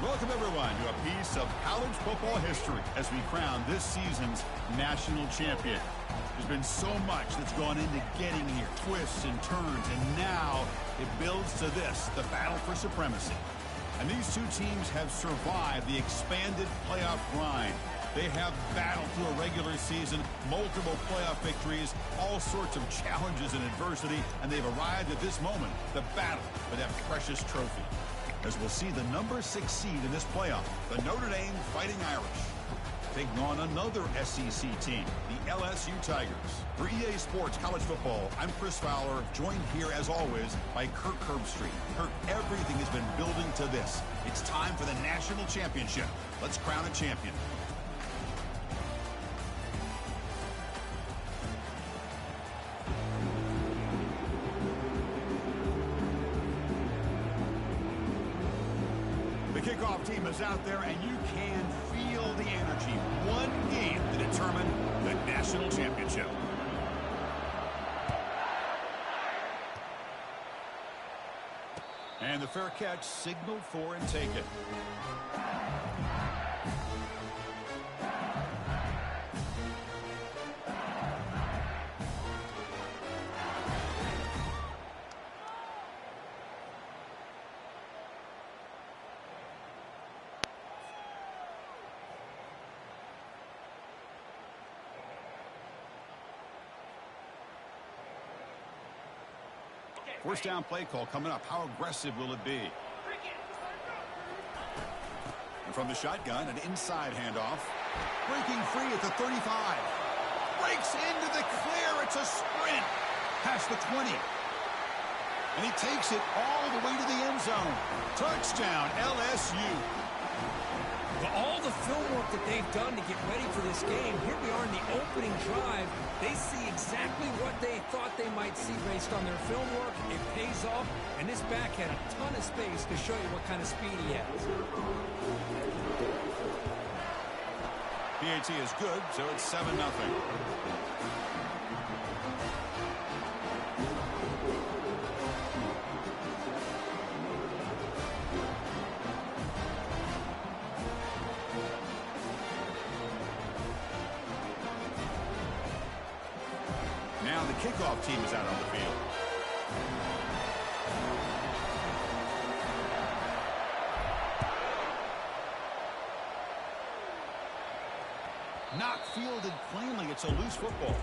Welcome, everyone, to a piece of college football history as we crown this season's national champion. There's been so much that's gone into getting here, twists and turns, and now it builds to this, the battle for supremacy. And these two teams have survived the expanded playoff grind. They have battled through a regular season, multiple playoff victories, all sorts of challenges and adversity, and they've arrived at this moment, the battle for that precious trophy. As we'll see the number 6 seed in this playoff, the Notre Dame Fighting Irish, taking on another SEC team, the LSU Tigers. For EA Sports College Football, I'm Chris Fowler, joined here as always by Kirk Herbstreit. Kirk, everything has been building to this. It's time for the national championship. Let's crown a champion. Kickoff team is out there, and you can feel the energy. One game to determine the national championship. And the fair catch signaled for and taken. First down play call coming up. How aggressive will it be? And from the shotgun, an inside handoff. Breaking free at the 35. Breaks into the clear. It's a sprint past the 20. And he takes it all the way to the end zone. Touchdown, LSU. All the film work that they've done to get ready for this game, here we are in the opening drive. They see exactly what they thought they might see based on their film work. It pays off, and this back had a ton of space to show you what kind of speed he has. PAT is good, so it's 7-0. Now the kickoff team is out on the field. Not fielded cleanly. It's a loose football.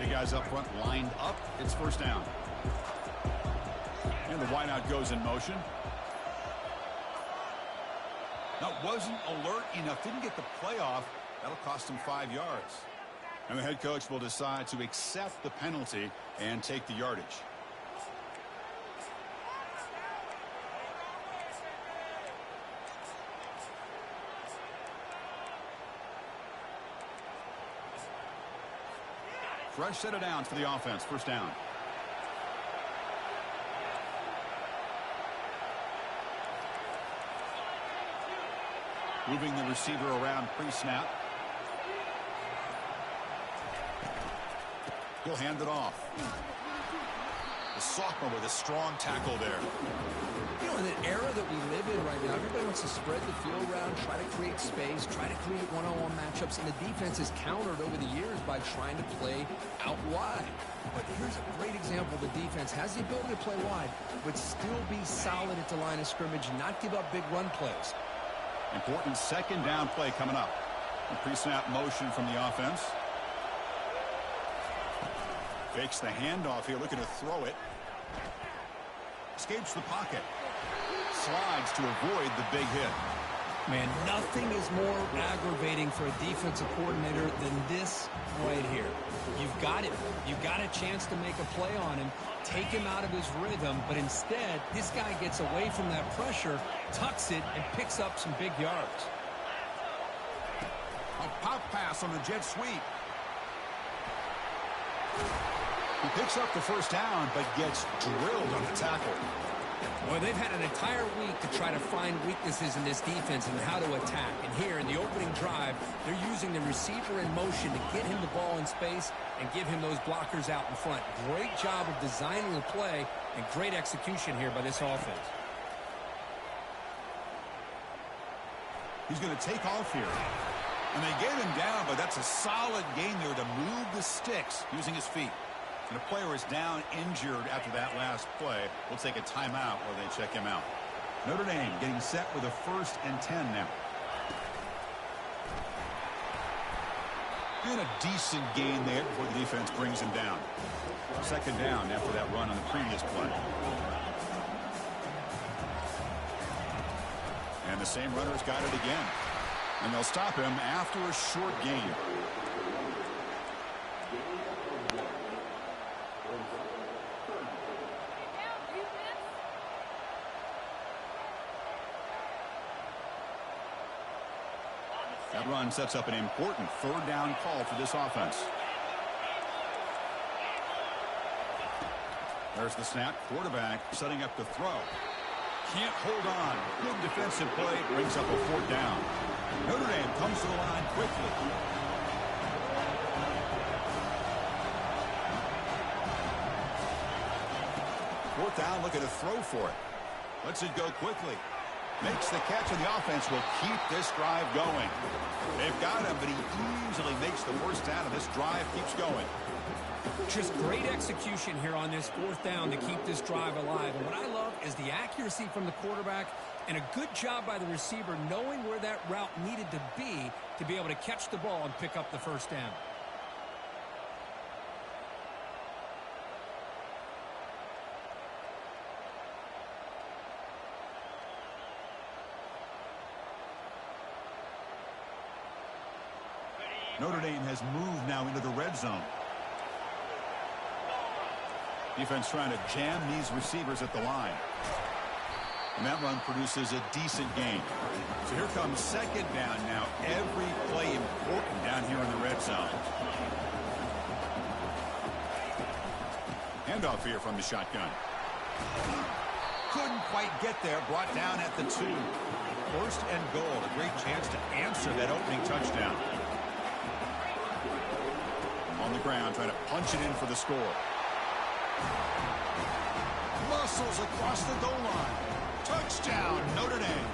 Guys up front lined up. It's first down. And the wideout goes in motion. Now, wasn't alert enough. Didn't get the play off. That'll cost him 5 yards. And the head coach will decide to accept the penalty and take the yardage. Fresh set of downs for the offense. First down. Moving the receiver around pre-snap. He'll hand it off. The sophomore with a strong tackle there. You know, in the era that we live in right now, everybody wants to spread the field around, try to create space, try to create one-on-one matchups, and the defense has countered over the years by trying to play out wide. But here's a great example. The defense has the ability to play wide, but still be solid at the line of scrimmage and not give up big run plays. Important second down play coming up. A pre-snap motion from the offense. Fakes the handoff here, looking to throw it. Escapes the pocket. Slides to avoid the big hit. Man, nothing is more aggravating for a defensive coordinator than this right here. You've got him. You've got a chance to make a play on him, take him out of his rhythm, but instead, this guy gets away from that pressure, tucks it, and picks up some big yards. A pop pass on the jet sweep. He picks up the first down, but gets drilled on the tackle. Well, they've had an entire week to try to find weaknesses in this defense and how to attack. And here in the opening drive, they're using the receiver in motion to get him the ball in space and give him those blockers out in front. Great job of designing the play and great execution here by this offense. He's going to take off here. And they get him down, but that's a solid gain there to move the sticks using his feet. And a player is down injured after that last play. We'll take a timeout while they check him out. Notre Dame getting set with a 1st and 10 now. And a decent gain there before the defense brings him down. 2nd down after that run on the previous play. And the same runner's got it again. And they'll stop him after a short gain. That run sets up an important 3rd down call for this offense. There's the snap. Quarterback setting up the throw. Can't hold on. Good defensive play. Brings up a 4th down. Notre Dame comes to the line quickly. Fourth down, looking to throw for it. Lets it go quickly. Makes the catch, and the offense will keep this drive going. They've got him, but he easily makes the first down, and this drive keeps going. Just great execution here on this 4th down to keep this drive alive. And what I love is the accuracy from the quarterback and a good job by the receiver knowing where that route needed to be able to catch the ball and pick up the first down. Notre Dame has moved now into the red zone. Defense trying to jam these receivers at the line. And that run produces a decent gain. So here comes 2nd down now. Every play important down here in the red zone. Handoff here from the shotgun. Couldn't quite get there. Brought down at the 2. 1st and goal. A great chance to answer that opening touchdown. On the ground, trying to punch it in for the score. Muscles across the goal line. Touchdown, Notre Dame.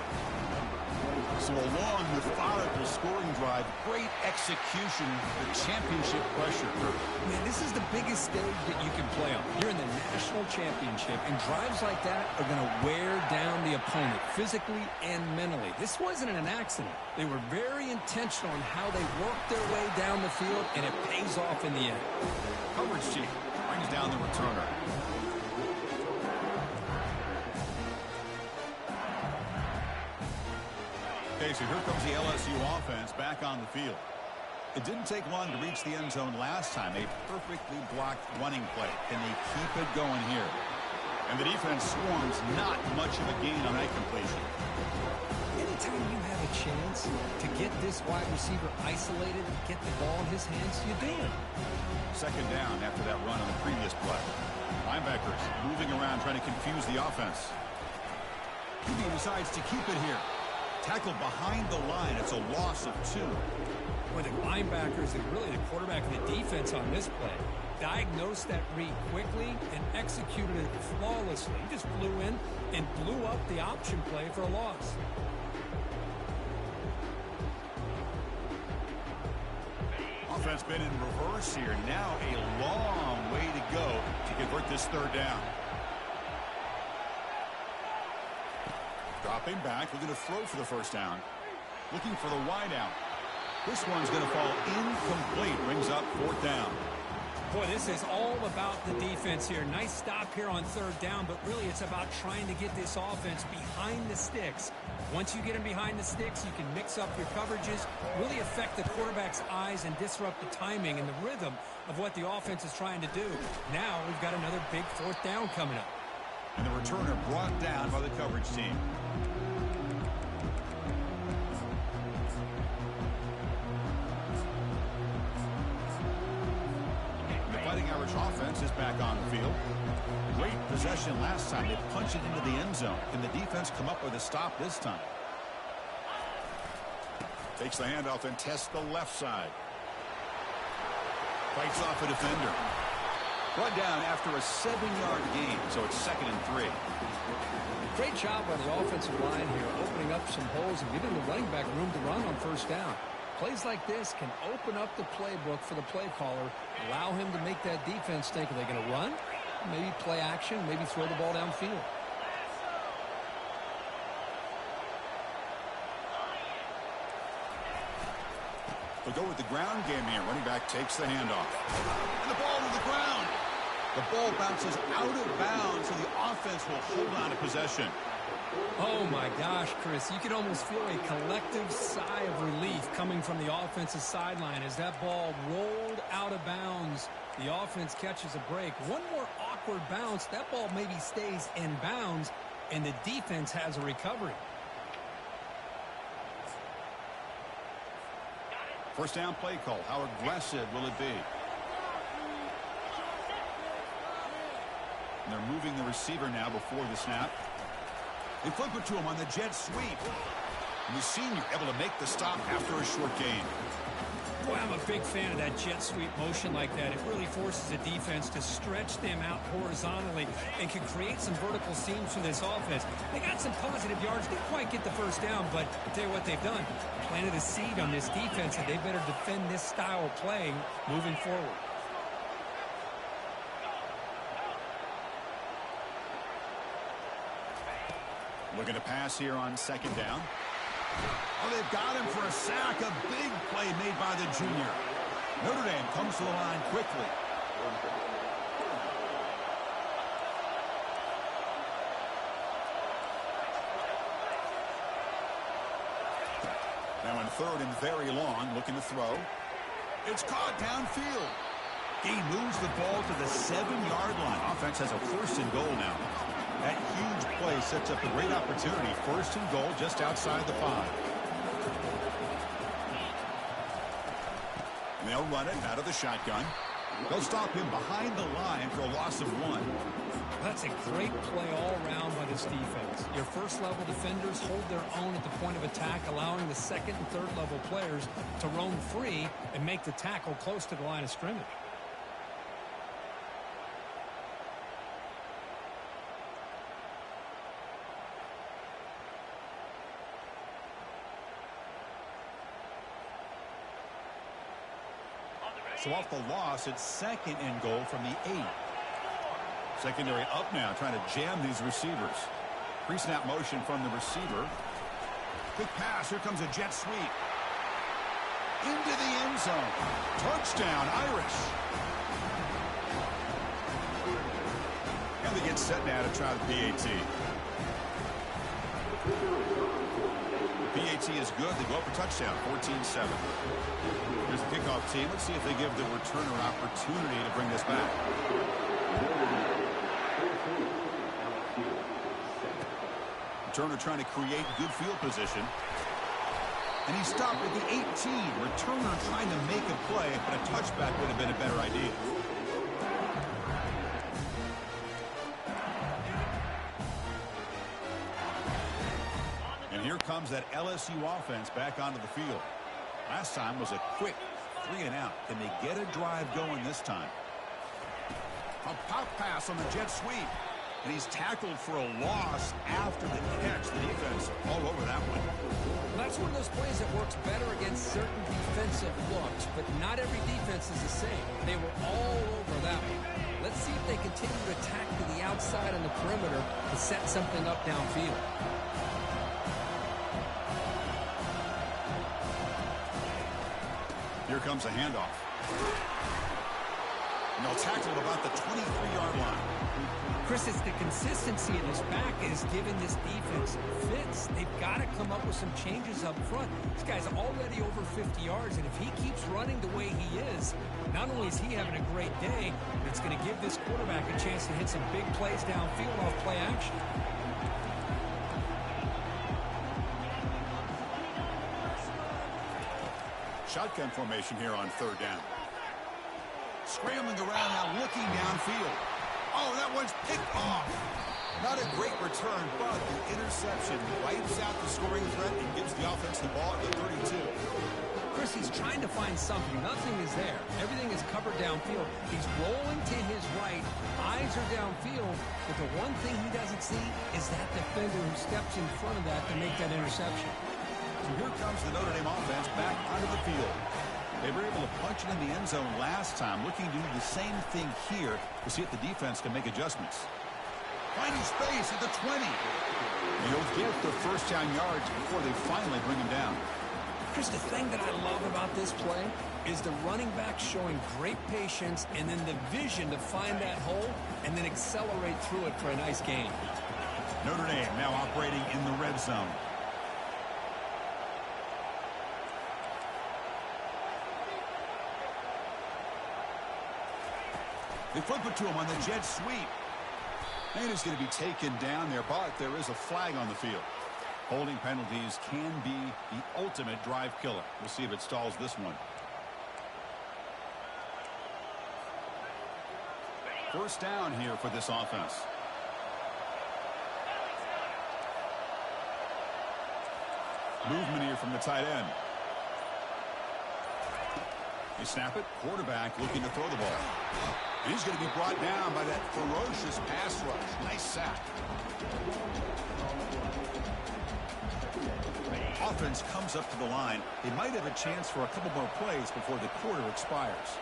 So a long, methodical scoring drive. Great execution. The championship pressure. Man, this is the biggest stage that you can play on. You're in the national championship, and drives like that are going to wear down the opponent physically and mentally. This wasn't an accident. They were very intentional in how they worked their way down the field, and it pays off in the end. Coverage team brings down the returner. Okay, so here comes the LSU offense back on the field. It didn't take long to reach the end zone last time. A perfectly blocked running play. Can they keep it going here? And the defense swarms. Not much of a gain on that completion. Anytime you have a chance to get this wide receiver isolated and get the ball in his hands, you do it. 2nd down after that run on the previous play. Linebackers moving around trying to confuse the offense. He decides to keep it here. Tackled behind the line. It's a loss of 2. Well, the linebackers and really the quarterback and the defense on this play diagnosed that read quickly and executed it flawlessly. He just flew in and blew up the option play for a loss. Offense been in reverse here. Now a long way to go to convert this 3rd down. Dropping back, looking to throw for the first down. Looking for the wide out. This one's going to fall incomplete. Brings up 4th down. Boy, this is all about the defense here. Nice stop here on 3rd down, but really it's about trying to get this offense behind the sticks. Once you get them behind the sticks, you can mix up your coverages, really affect the quarterback's eyes and disrupt the timing and the rhythm of what the offense is trying to do. Now we've got another big 4th down coming up. And the returner brought down by the coverage team. back on the field. Great possession last time. They punch it into the end zone. Can the defense come up with a stop this time? Takes the handoff and tests the left side. Fights off a defender. Brought down after a 7-yard gain, so it's 2nd and 3. Great job by the offensive line here, opening up some holes and giving the running back room to run on first down. Plays like this can open up the playbook for the play caller, allow him to make that defense think, are they going to run? Maybe play action, maybe throw the ball downfield. They'll go with the ground game here. Running back takes the handoff. And the ball to the ground. The ball bounces out of bounds, so the offense will hold on to possession. Oh, my gosh, Chris. You can almost feel a collective sigh of relief coming from the offensive sideline as that ball rolled out of bounds. The offense catches a break. One more awkward bounce. That ball maybe stays in bounds, and the defense has a recovery. First down play call. How aggressive will it be? And they're moving the receiver now before the snap. They flip it to him on the jet sweep. And the senior able to make the stop after a short gain. Boy, I'm a big fan of that jet sweep motion like that. It really forces the defense to stretch them out horizontally and can create some vertical seams for this offense. They got some positive yards. Didn't quite get the first down, but I'll tell you what they've done. Planted a seed on this defense, and they better defend this style of play moving forward. Looking to pass here on 2nd down. Oh, they've got him for a sack. A big play made by the junior. Notre Dame comes to the line quickly. Now in 3rd and very long, looking to throw. It's caught downfield. He moves the ball to the 7-yard line. Offense has a 1st and goal now. That huge play sets up a great opportunity. 1st and goal just outside the 5. And they'll run it out of the shotgun. They'll stop him behind the line for a loss of 1. That's a great play all around by this defense. Your first-level defenders hold their own at the point of attack, allowing the 2nd and 3rd level players to roam free and make the tackle close to the line of scrimmage. So off the loss, it's 2nd and goal from the 8. Secondary up now, trying to jam these receivers. Pre-snap motion from the receiver. Quick pass. Here comes a jet sweep. Into the end zone. Touchdown, Irish. And they get set now to try the PAT. PAT is good. They go up for touchdown, 14-7. Here's the kickoff team. Let's see if they give the returner an opportunity to bring this back. Returner trying to create good field position. And he stopped at the 18. Returner trying to make a play, but a touchback would have been a better idea. And here comes that LSU offense back onto the field. Last time was a quick 3-and-out. Can they get a drive going this time? A pop pass on the jet sweep. And he's tackled for a loss after the catch. The defense all over that one. Well, that's one of those plays that works better against certain defensive looks, but not every defense is the same. They were all over that one. Let's see if they continue to attack to the outside on the perimeter to set something up downfield. Here comes a handoff. And they'll tackle at about the 23-yard line. Chris, it's the consistency in his back is giving this defense fits. They've got to come up with some changes up front. This guy's already over 50 yards, and if he keeps running the way he is, not only is he having a great day, but it's going to give this quarterback a chance to hit some big plays downfield off play action. Shotgun formation here on 3rd down. Scrambling around now, looking downfield. Oh, that one's picked off. Not a great return, but the interception wipes out the scoring threat and gives the offense the ball at the 32. Chris, he's trying to find something. Nothing is there. Everything is covered downfield. He's rolling to his right. Eyes are downfield. But the one thing he doesn't see is that defender who steps in front of that to make that interception. So here comes the Notre Dame offense back onto the field. They were able to punch it in the end zone last time. Looking to do the same thing here to see if the defense can make adjustments. Finding space at the 20. They'll get the first down yards before they finally bring him down. Chris, the thing that I love about this play is the running back showing great patience and then the vision to find that hole and then accelerate through it for a nice gain. Notre Dame now operating in the red zone. They flip it to him on the jet sweep. And it's going to be taken down there, but there is a flag on the field. Holding penalties can be the ultimate drive killer. We'll see if it stalls this one. First down here for this offense. Movement here from the tight end. They snap it. Quarterback looking to throw the ball. And he's going to be brought down by that ferocious pass rush. Nice sack. Offense comes up to the line. They might have a chance for a couple more plays before the quarter expires.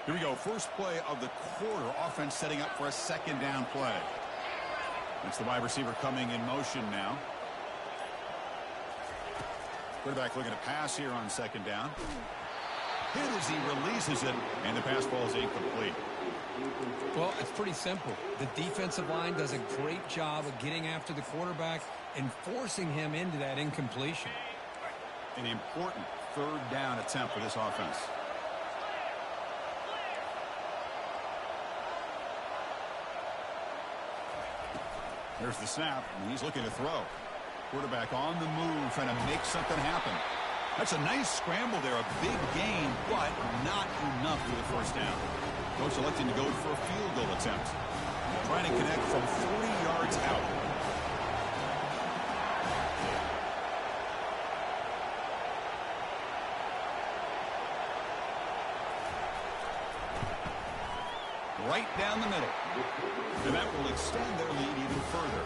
Here we go. First play of the quarter. Offense setting up for a second down play. It's the wide receiver coming in motion now. Quarterback looking to pass here on second down. Hit as he releases it, and the pass ball is incomplete. Well, it's pretty simple. The defensive line does a great job of getting after the quarterback and forcing him into that incompletion. An important third down attempt for this offense. There's the snap, and he's looking to throw. Quarterback on the move, trying to make something happen. That's a nice scramble there, a big gain, but not enough for the first down. Coach electing to go for a field goal attempt. Trying to connect from 40 yards out. Right down the middle. And that will extend their lead even further.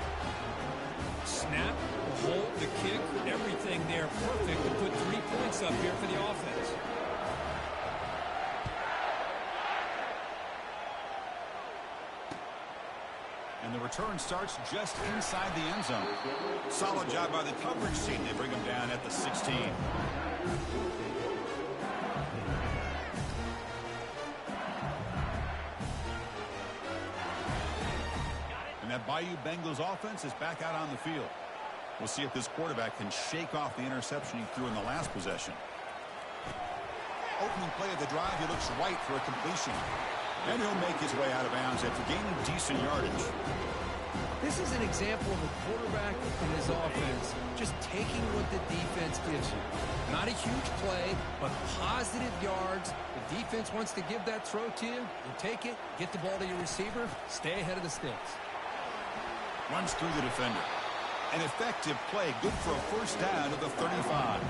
Snap, the hold, the kick, everything there perfect to put 3 points up here for the offense. And the return starts just inside the end zone. Solid job by the coverage team. They bring him down at the 16. And that Bayou Bengals offense is back out on the field. We'll see if this quarterback can shake off the interception he threw in the last possession. Opening play of the drive, he looks right for a completion. And he'll make his way out of bounds after gaining decent yardage. This is an example of a quarterback and his offense just taking what the defense gives you. Not a huge play, but positive yards. The defense wants to give that throw to you. You take it, get the ball to your receiver, stay ahead of the sticks. Runs through the defender. An effective play, good for a first down at the 35.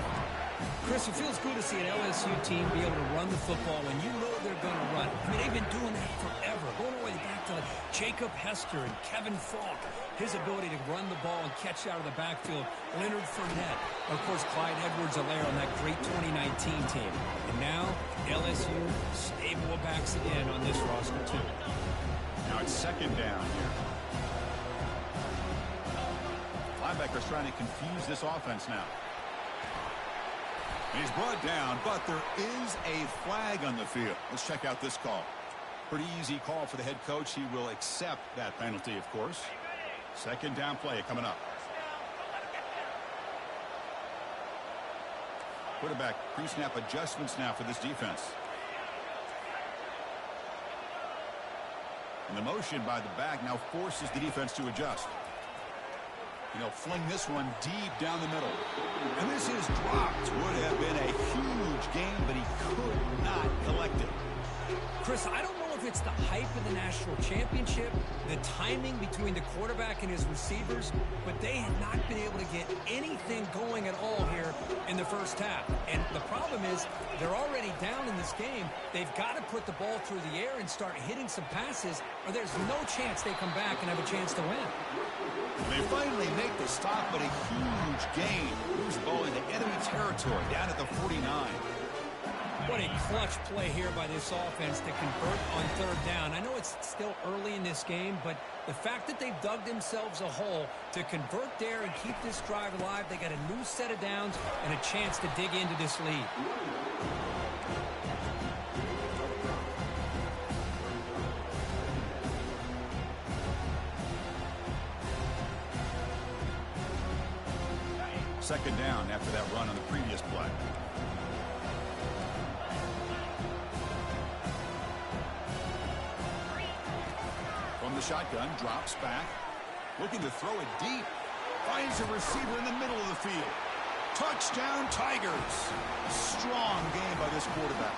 Chris, it feels good to see an LSU team be able to run the football when you know they're going to run. I mean, they've been doing that forever, going all the way back to Jacob Hester and Kevin Falk. His ability to run the ball and catch out of the backfield. Leonard Fournette. And of course, Clyde Edwards-Helaire on that great 2019 team. And now, LSU stable of backs again on this roster, too. Now it's second down here. Linebackers trying to confuse this offense now. He's brought down, but there is a flag on the field. Let's check out this call. Pretty easy call for the head coach. He will accept that penalty, of course. Second down play coming up. Quarterback pre-snap adjustments now for this defense. And the motion by the back now forces the defense to adjust. And he'll fling this one deep down the middle. And this is dropped. Would have been a huge gain, but he could not collect it. Chris, I don't know if it's the hype of the national championship, the timing between the quarterback and his receivers, but they have not been able to get anything going at all here in the first half. And the problem is they're already down in this game. They've got to put the ball through the air and start hitting some passes, or there's no chance they come back and have a chance to win. They finally make the stop, but a huge gain. Moves the ball into enemy territory down at the 49. What a clutch play here by this offense to convert on third down. I know it's still early in this game, but the fact that they've dug themselves a hole to convert there and keep this drive alive, they got a new set of downs and a chance to dig into this lead. Second down after that run on the previous play. From the shotgun, drops back. Looking to throw it deep. Finds a receiver in the middle of the field. Touchdown, Tigers. Strong game by this quarterback.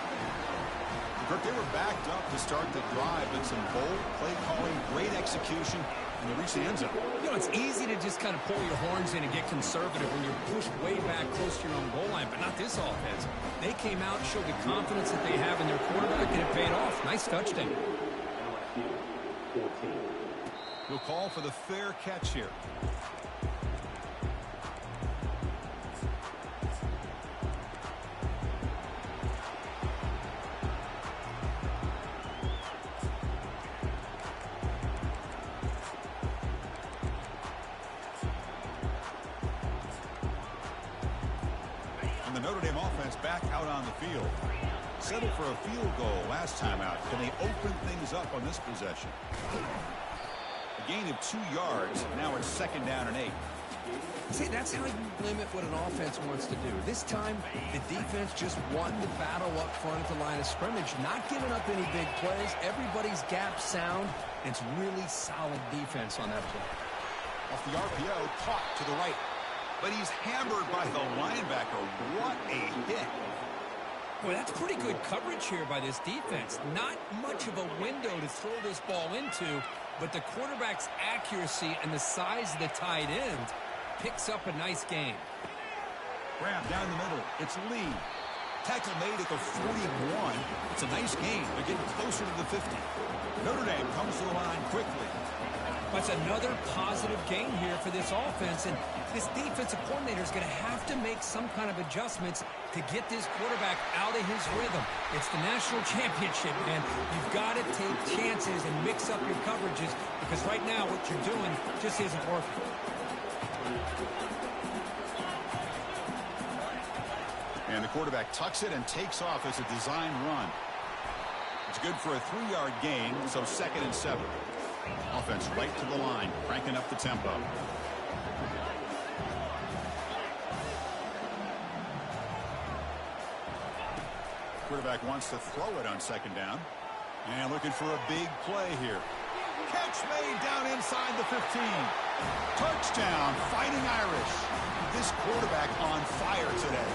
Kirk, they were backed up to start the drive, but some bold play calling, great execution, and they reach the end zone. You know, it's easy to just kind of pull your horns in and get conservative when you're pushed way back close to your own goal line, but not this offense. They came out and showed the confidence that they have in their quarterback, and it paid off. Nice touchdown. We'll call for the fair catch here. And the Notre Dame offense back out on the field. Settled for a field goal last time out. Can they open things up on this possession? A gain of 2 yards. Now it's second down and 8. See, that's how you limit what an offense wants to do. This time, the defense just won the battle up front at the line of scrimmage, not giving up any big plays. Everybody's gap sound. It's really solid defense on that play. Off the RPO, caught to the right. But he's hammered by the linebacker. What a hit. Boy, that's pretty good coverage here by this defense. Not much of a window to throw this ball into, but the quarterback's accuracy and the size of the tight end picks up a nice game. Grab down the middle. It's Lee. Tackle made at the 41. It's a nice gain. They're getting closer to the 50. Notre Dame comes to the line quickly. That's another positive gain here for this offense, and this defensive coordinator is going to have to make some kind of adjustments to get this quarterback out of his rhythm. It's the national championship, man. You've got to take chances and mix up your coverages, because right now what you're doing just isn't working. And the quarterback tucks it and takes off as a design run. It's good for a 3-yard gain, so second and 7. Offense right to the line, cranking up the tempo. Quarterback wants to throw it on second down. And looking for a big play here. Catch made down inside the 15. Touchdown, Fighting Irish. This quarterback on fire today.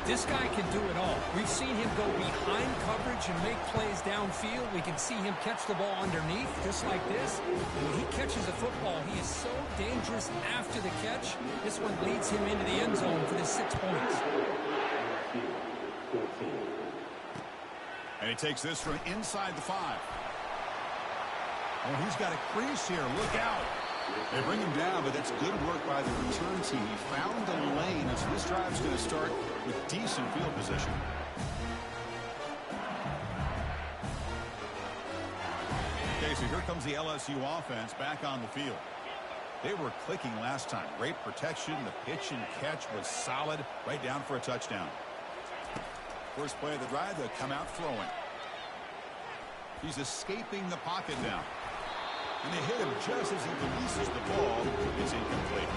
This guy can do it all. We've seen him go behind coverage and make plays downfield. We can see him catch the ball underneath, just like this. And when he catches a football, he is so dangerous after the catch. This one leads him into the end zone for the 6 points. And he takes this from inside the 5. Oh, he's got a crease here. Look out. They bring him down, but that's good work by the return team. He found the lane, and so this drive's going to start with decent field position. Okay, so here comes the LSU offense back on the field. They were clicking last time. Great protection. The pitch and catch was solid. Right down for a touchdown. First play of the drive, they'll come out throwing. He's escaping the pocket now. And they hit him just as he releases the ball. It's incomplete.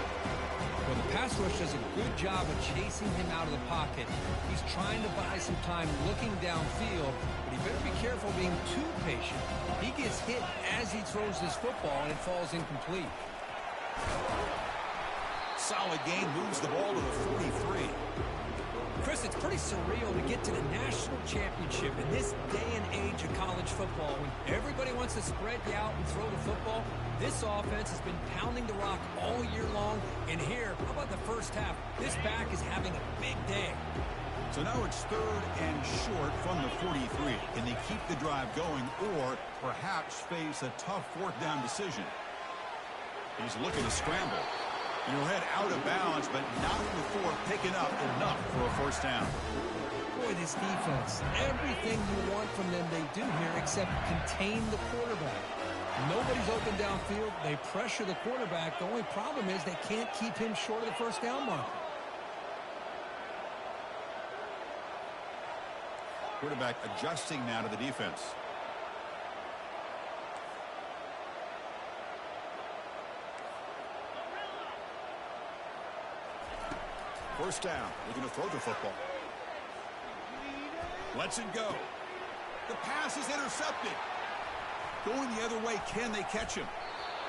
Well, the pass rush does a good job of chasing him out of the pocket. He's trying to buy some time looking downfield, but he better be careful being too patient. He gets hit as he throws this football, and it falls incomplete. Solid gain, moves the ball to the 43. Chris, it's pretty surreal to get to the national championship in this day and age of college football when everybody wants to spread you out and throw the football. This offense has been pounding the rock all year long, and here, how about the first half? This back is having a big day. So now it's 3rd and short from the 43. Can they keep the drive going or perhaps face a tough 4th down decision? He's looking to scramble. He'll head out of bounds, but not before picking up enough for a 1st down. Boy, this defense, everything you want from them they do here except contain the quarterback. Nobody's open downfield. They pressure the quarterback. The only problem is they can't keep him short of the 1st down mark. Quarterback adjusting now to the defense. First down. Looking to throw the football. Lets it go. The pass is intercepted. Going the other way, can they catch him?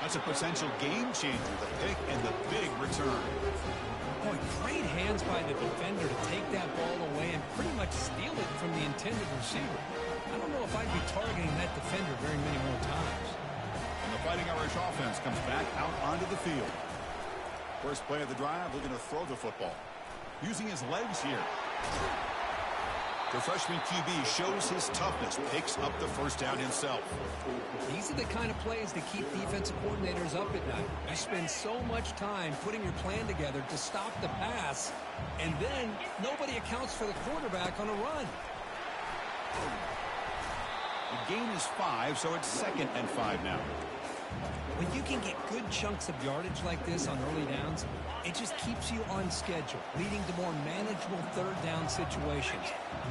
That's a potential game changer, the pick and the big return. Boy, great hands by the defender to take that ball away and pretty much steal it from the intended receiver. I don't know if I'd be targeting that defender very many more times. And the Fighting Irish offense comes back out onto the field. First play of the drive, looking to throw the football. Using his legs here. The freshman QB shows his toughness, picks up the 1st down himself. These are the kind of plays that keep defensive coordinators up at night. You spend so much time putting your plan together to stop the pass, and then nobody accounts for the quarterback on a run. The gain is 5, so it's 2nd and 5 now. When you can get good chunks of yardage like this on early downs, it just keeps you on schedule, leading to more manageable 3rd down situations.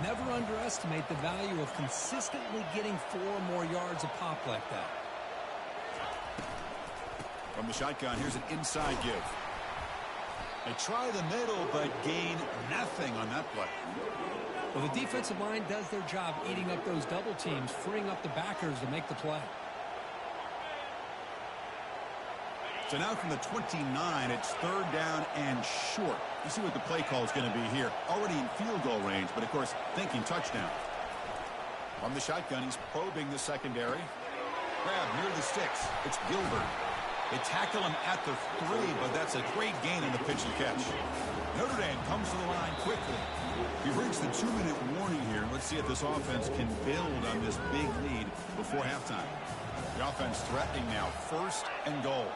Never underestimate the value of consistently getting 4 more yards a pop like that. From the shotgun, here's an inside give. They try the middle, but gain nothing on that play. Well, the defensive line does their job eating up those double teams, freeing up the backers to make the play. So now from the 29, it's 3rd down and short. You see what the play call is going to be here. Already in field goal range, but of course, thinking touchdown. From the shotgun, he's probing the secondary. Grab near the sticks. It's Gilbert. They tackle him at the 3, but that's a great gain on the pitch and catch. Notre Dame comes to the line quickly. We've reached the 2-minute warning here. Let's see if this offense can build on this big lead before halftime. The offense threatening now, 1st and goal.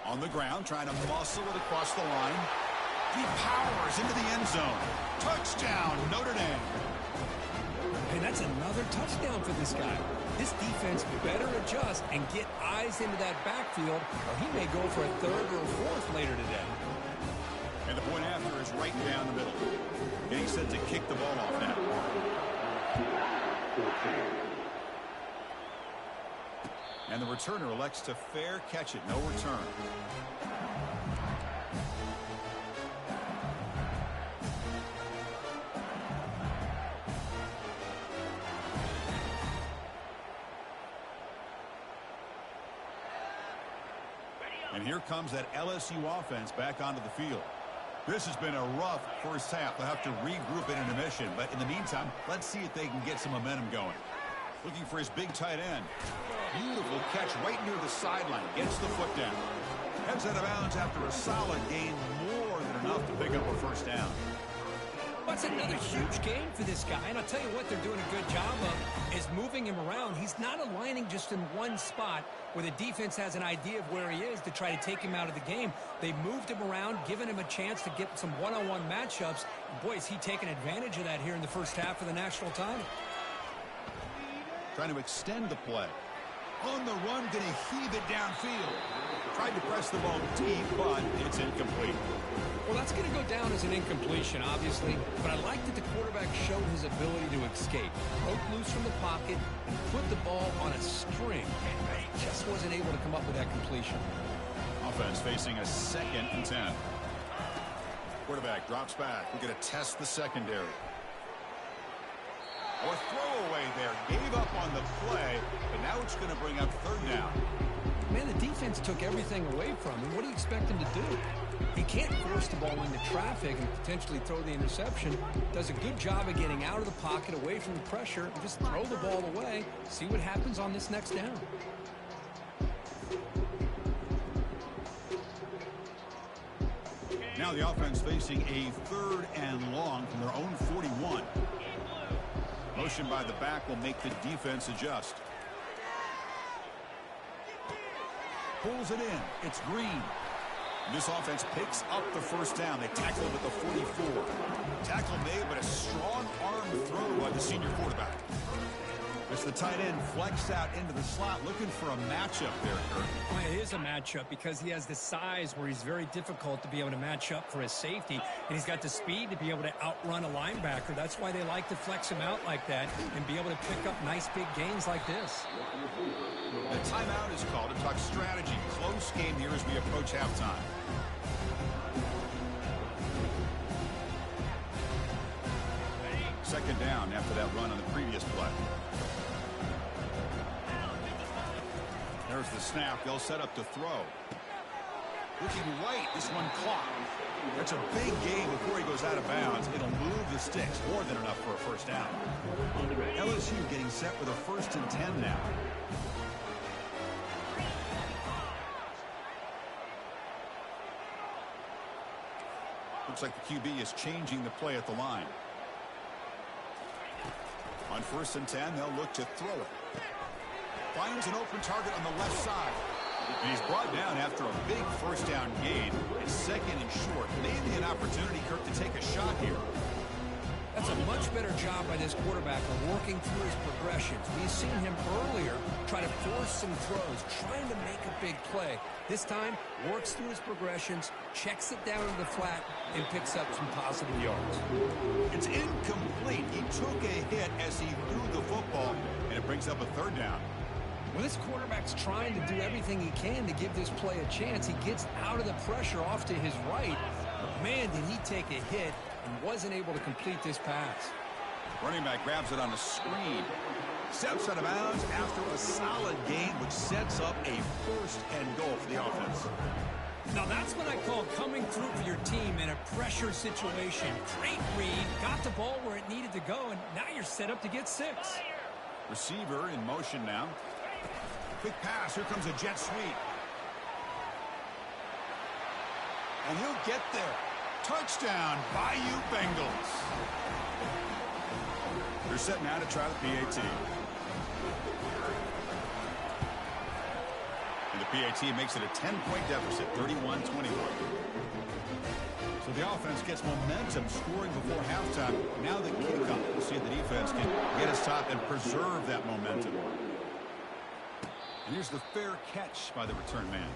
On the ground, trying to muscle it across the line. He powers into the end zone. Touchdown, Notre Dame. And that's another touchdown for this guy. This defense better adjust and get eyes into that backfield, or he may go for a 3rd or a 4th later today. And the point after is right down the middle. Getting set to kick the ball off now. And the returner elects to fair catch it. No return. And here comes that LSU offense back onto the field. This has been a rough 1st half. They'll have to regroup in intermission. But in the meantime, let's see if they can get some momentum going. Looking for his big tight end. Beautiful catch right near the sideline. Gets the foot down. Heads out of bounds after a solid gain. More than enough to pick up a 1st down. That's another huge game for this guy. And I'll tell you what they're doing a good job of is moving him around. He's not aligning just in one spot where the defense has an idea of where he is to try to take him out of the game. They moved him around, giving him a chance to get some one-on-one matchups. Boy, is he taking advantage of that here in the 1st half of the national title. Trying to extend the play. On the run, going to heave it downfield. Tried to press the ball deep, but it's incomplete. Well, that's going to go down as an incompletion, obviously, but I like that the quarterback showed his ability to escape. Broke loose from the pocket and put the ball on a string. And he just wasn't able to come up with that completion. Offense facing a 2nd and 10. Quarterback drops back. We're going to test the secondary. Or throwaway there. Gave up on the play, but now it's going to bring up 3rd down. Man, the defense took everything away from him. What do you expect him to do? He can't force the ball into traffic and potentially throw the interception. Does a good job of getting out of the pocket, away from the pressure, and just throw the ball away. See what happens on this next down. Now the offense facing a 3rd and long from their own 41. Motion by the back will make the defense adjust. Pulls it in. It's Green. This offense picks up the 1st down. They tackle him at the 44. Tackle made, but a strong arm throw by the senior quarterback. It's the tight end flexed out into the slot, looking for a matchup there, Kurt. Well, it is a matchup because he has the size where he's very difficult to be able to match up for his safety, and he's got the speed to be able to outrun a linebacker. That's why they like to flex him out like that and be able to pick up nice big gains like this. The timeout is called to talk strategy. Close game here as we approach halftime. Second down after that run on the previous play. There's the snap. They'll set up to throw. Looking right. This one caught. That's a big gain before he goes out of bounds. It'll move the sticks. More than enough for a 1st down. LSU getting set with a 1st and 10 now. Looks like the QB is changing the play at the line. On 1st and 10, they'll look to throw it. Finds an open target on the left side. And he's brought down after a big 1st down gain. It's 2nd and short. Maybe an opportunity, Kirk, to take a shot here. That's a much better job by this quarterback of working through his progressions. We've seen him earlier try to force some throws, trying to make a big play. This time, works through his progressions, checks it down to the flat, and picks up some positive yards. It's incomplete. He took a hit as he threw the football, and it brings up a 3rd down. Well, this quarterback's trying to do everything he can to give this play a chance. He gets out of the pressure off to his right. But man, did he take a hit and wasn't able to complete this pass. Running back grabs it on a screen. Steps out of bounds after a solid gain, which sets up a 1st and goal for the offense. Now that's what I call coming through for your team in a pressure situation. Great read, got the ball where it needed to go, and now you're set up to get 6. Receiver in motion now. Quick pass. Here comes a jet sweep. And he'll get there. Touchdown, Bayou Bengals. They're set now to try the PAT. And the PAT makes it a 10-point deficit, 31-21. So the offense gets momentum scoring before halftime. Now the kickoff. We'll see if the defense can get us top and preserve that momentum. And here's the fair catch by the return man.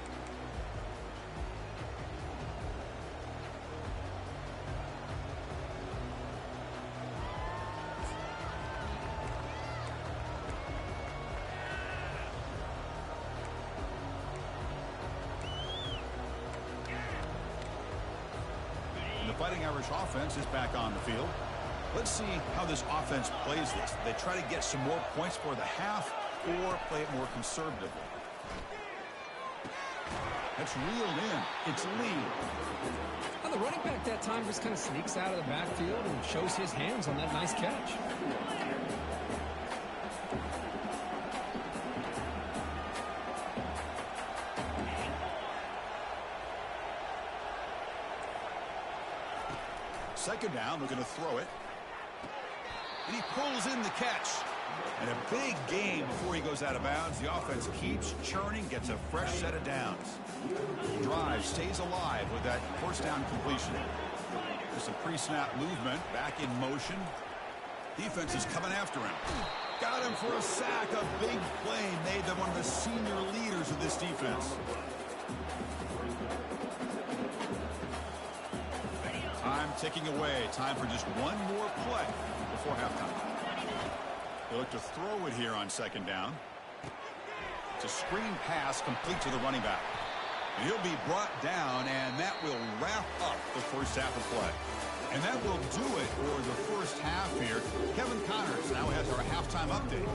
And the Fighting Irish offense is back on the field. Let's see how this offense plays this. They try to get some more points for the half or play it more conservatively. That's reeled in. It's Lee. Now the running back that time just kind of sneaks out of the backfield and shows his hands on that nice catch. Second down, they're going to throw it. And he pulls in the catch. And a big gain before he goes out of bounds. The offense keeps churning, gets a fresh set of downs. Drive stays alive with that 1st down completion. Just a pre-snap movement, back in motion. Defense is coming after him. Got him for a sack. A big play made them one of the senior leaders of this defense. Time ticking away. Time for just one more play before halftime. They look to throw it here on second down. It's a screen pass complete to the running back. And he'll be brought down, and that will wrap up the first half of play. And that will do it for the first half here. Kevin Connors now has our halftime update.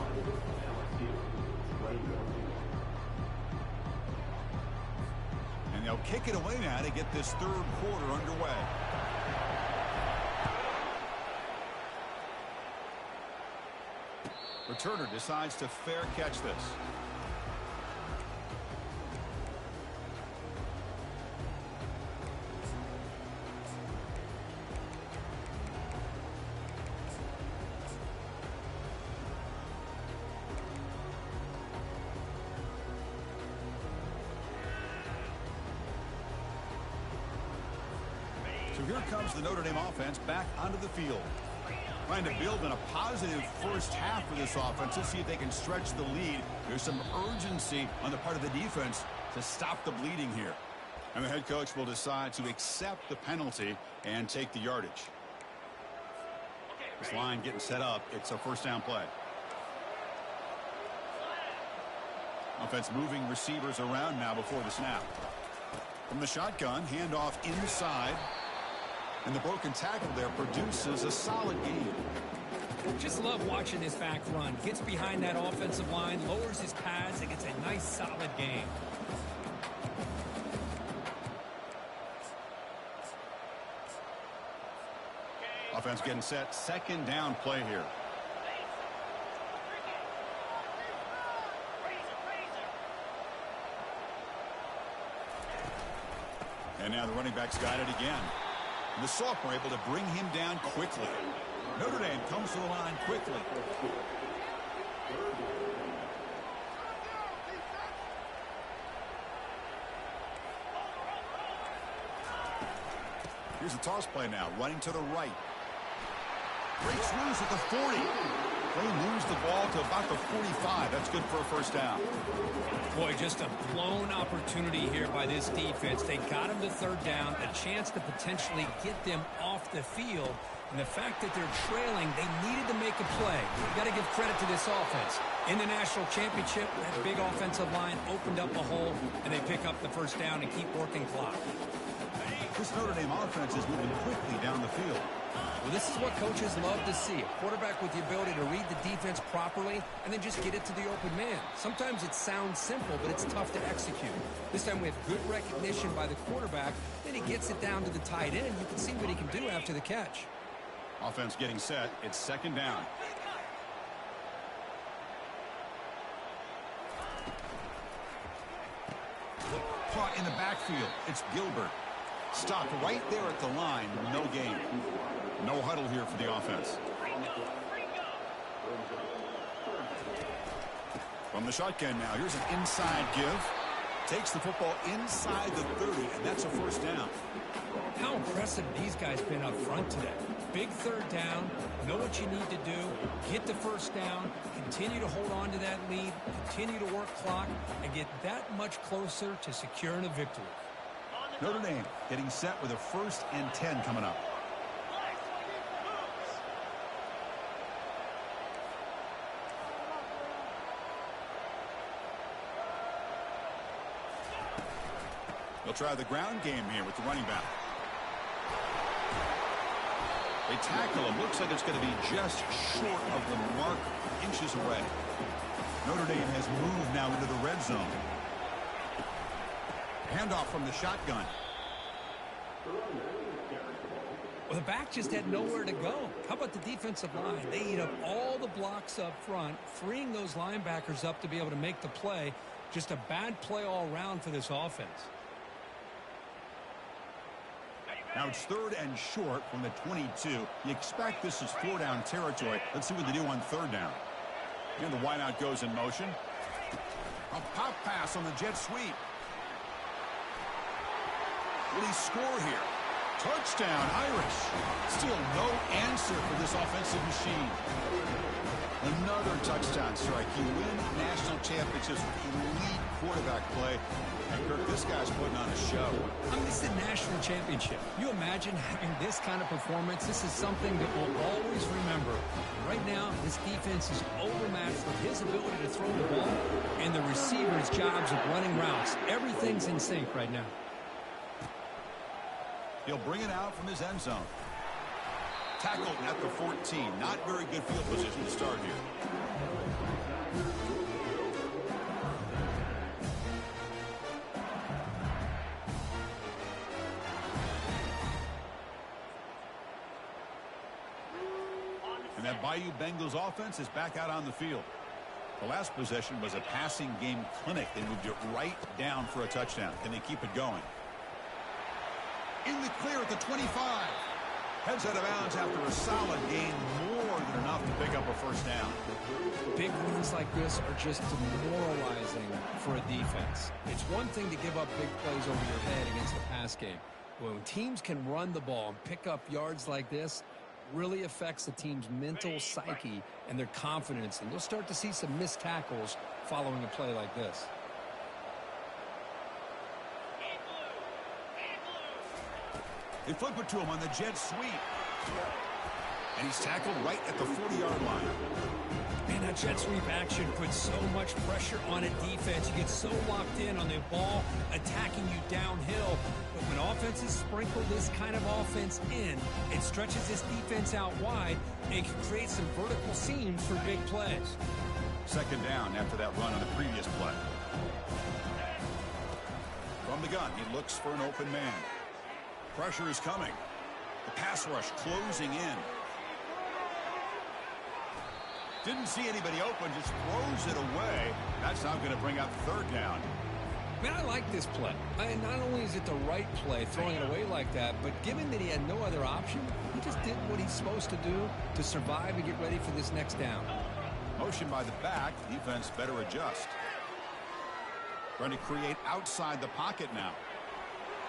And they'll kick it away now to get this third quarter underway. Returner decides to fair catch this. So here comes the Notre Dame offense back onto the field. Trying to build in a positive first half for this offense. Let's see if they can stretch the lead. There's some urgency on the part of the defense to stop the bleeding here. And the head coach will decide to accept the penalty and take the yardage. This line getting set up. It's a first down play. Offense moving receivers around now before the snap. From the shotgun, handoff inside. And the broken tackle there produces a solid gain. Just love watching this back run. Gets behind that offensive line, lowers his pads, and gets a nice solid gain. Offense getting set. Second down play here. And now the running back's got it again. And the sophomore able to bring him down quickly. Notre Dame comes to the line quickly. Here's the toss play now, running to the right. Breaks loose at the 40. They lose the ball to about the 45. That's good for a first down. Boy, just a blown opportunity here by this defense. They got him to third down, a chance to potentially get them off the field. And the fact that they're trailing, they needed to make a play. You got to give credit to this offense. In the national championship, that big offensive line opened up a hole, and they pick up the first down and keep working clock. This Notre Dame offense is moving quickly down the field. Well, this is what coaches love to see. A quarterback with the ability to read the defense properly and then just get it to the open man. Sometimes it sounds simple, but it's tough to execute. This time we have good recognition by the quarterback. Then he gets it down to the tight end. You can see what he can do after the catch. Offense getting set. It's second down. Caught in the backfield. It's Gilbert. Stopped right there at the line. No gain. No huddle here for the offense. From the shotgun now. Here's an inside give. Takes the football inside the 30, and that's a first down. How impressive these guys been up front today. Big third down. Know what you need to do. Get the first down. Continue to hold on to that lead. Continue to work clock and get that much closer to securing a victory. Notre Dame getting set with a 1st and 10 coming up. They'll try the ground game here with the running back. They tackle him. Looks like it's going to be just short of the mark, inches away. Notre Dame has moved now into the red zone. Handoff from the shotgun. Well, the back just had nowhere to go. How about the defensive line? They eat up all the blocks up front, freeing those linebackers up to be able to make the play. Just a bad play all around for this offense. Now it's 3rd and short from the 22. You expect this is 4-down territory. Let's see what they do on 3rd down. And the wideout goes in motion. A pop pass on the jet sweep. Will he score here? Touchdown, Irish. Still no answer for this offensive machine. Another touchdown strike. You win national championships with elite quarterback play. And Kirk, this guy's putting on a show. I mean, this is a national championship. You imagine having this kind of performance? This is something that we'll always remember. Right now, this defense is overmatched with his ability to throw the ball and the receiver's jobs of running routes. Everything's in sync right now. He'll bring it out from his end zone. Tackled at the 14. Not very good field position to start here. And that Bayou Bengals offense is back out on the field. The last possession was a passing game clinic. They moved it right down for a touchdown. Can they keep it going? In the clear at the 25. Heads out of bounds after a solid gain, more than enough to pick up a first down. Big runs like this are just demoralizing for a defense. It's one thing to give up big plays over your head against the pass game. When teams can run the ball and pick up yards like this, really affects the team's mental psyche and their confidence. And you'll start to see some missed tackles following a play like this. They flip it to him on the jet sweep. And he's tackled right at the 40-yard line. Man, that jet sweep action puts so much pressure on a defense. You get so locked in on the ball attacking you downhill. But when offenses sprinkle this kind of offense in, it stretches this defense out wide and can create some vertical seams for big plays. Second down after that run on the previous play. From the gun, he looks for an open man. Pressure is coming. The pass rush closing in. Didn't see anybody open, just throws it away. That's now going to bring up third down. Man, I like this play. Not only is it the right play, throwing it away like that, but given that he had no other option, he just did what he's supposed to do to survive and get ready for this next down. Motion by the back. Defense better adjust. Trying to create outside the pocket now.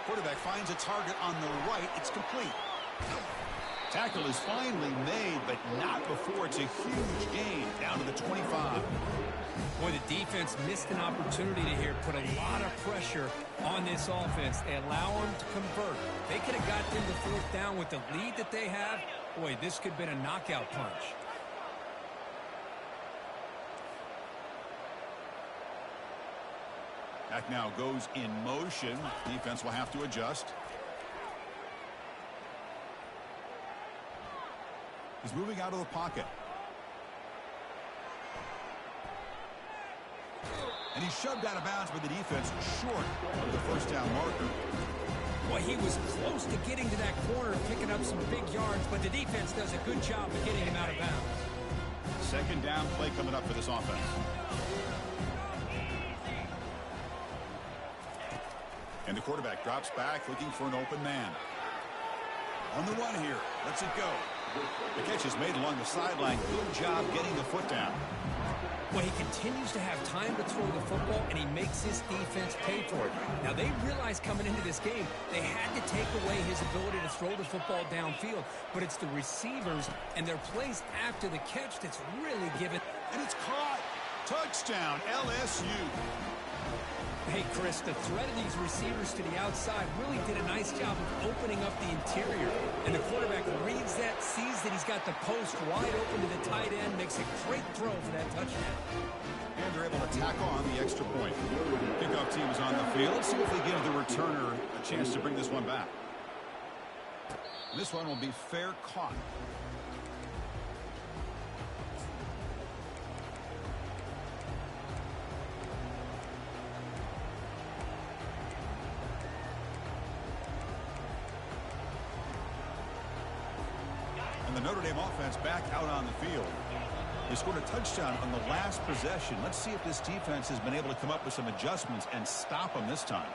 Quarterback finds a target on the right. It's complete. Tackle is finally made, but not before it's a huge gain down to the 25. Boy, the defense missed an opportunity to here put a lot of pressure on this offense. They allow them to convert. They could have got them to fourth down with the lead that they have. Boy, this could have been a knockout punch. Back now goes in motion. Defense will have to adjust. He's moving out of the pocket. And he's shoved out of bounds by the defense short of the first down marker. Boy, he was close to getting to that corner, picking up some big yards, but the defense does a good job of getting him out of bounds. Second down play coming up for this offense. And the quarterback drops back looking for an open man. On the run here. Lets it go. The catch is made along the sideline. Good job getting the foot down. Well, he continues to have time to throw the football, and he makes his defense pay for it. Now, they realized coming into this game, they had to take away his ability to throw the football downfield. But it's the receivers and their plays after the catch that's really given. And it's caught. Touchdown, LSU. Hey, Chris, the threat of these receivers to the outside really did a nice job of opening up the interior. And the quarterback reads that, sees that he's got the post wide open to the tight end, makes a great throw for that touchdown. And they're able to tackle on the extra point. Kickoff team is on the field. Let's see if they give the returner a chance to bring this one back. This one will be fair caught. And the Notre Dame offense back out on the field. They scored a touchdown on the last possession. Let's see if this defense has been able to come up with some adjustments and stop them this time.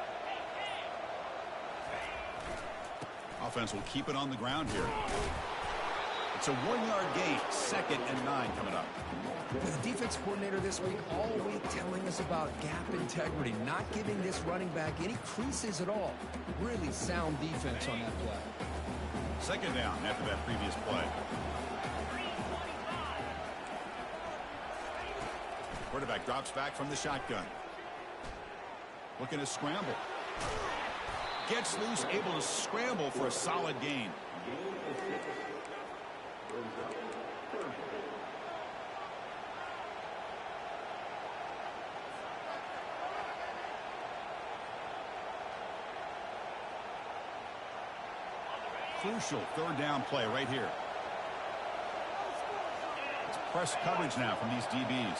Offense will keep it on the ground here. It's a 1-yard gain. 2nd and 9 coming up. The defense coordinator this week all week telling us about gap integrity, not giving this running back any creases at all. Really sound defense on that play. 2nd down after that previous play. Quarterback drops back from the shotgun. Looking to scramble. Gets loose, able to scramble for a solid gain. Crucial third down play right here. It's press coverage now from these DBs.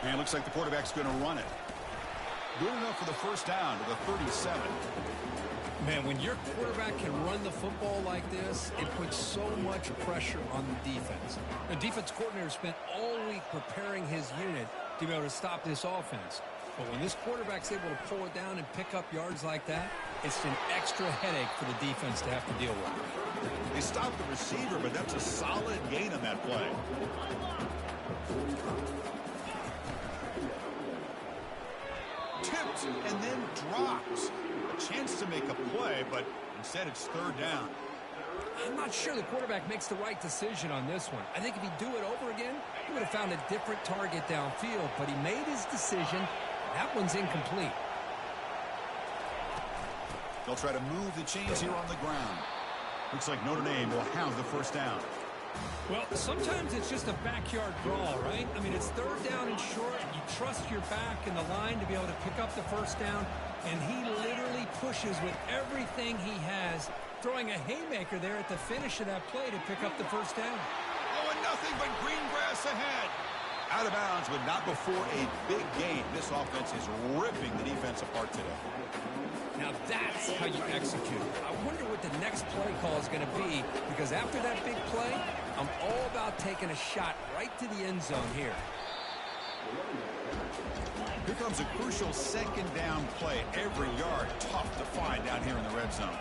And it looks like the quarterback's going to run it. Good enough for the first down to the 37. Man, when your quarterback can run the football like this, it puts so much pressure on the defense. The defense coordinator spent all week preparing his unit to be able to stop this offense. But when this quarterback's able to pull it down and pick up yards like that, it's an extra headache for the defense to have to deal with. They stopped the receiver, but that's a solid gain on that play. Tipped and then dropped. A chance to make a play, but instead it's third down. I'm not sure the quarterback makes the right decision on this one. I think if he'd do it over again, he would have found a different target downfield, but he made his decision. That one's incomplete. They'll try to move the chains here on the ground. Looks like Notre Dame will have the first down. Well, sometimes it's just a backyard brawl, right? I mean, it's third down and short. You trust your back in the line to be able to pick up the first down, and he literally pushes with everything he has, throwing a haymaker there at the finish of that play to pick up the first down. Oh, and nothing but green grass ahead. Out of bounds, but not before a big gain. This offense is ripping the defense apart today. Now that's how you execute. I wonder what the next play call is going to be, because after that big play, I'm all about taking a shot right to the end zone here. Here comes a crucial second down play. Every yard tough to find down here in the red zone.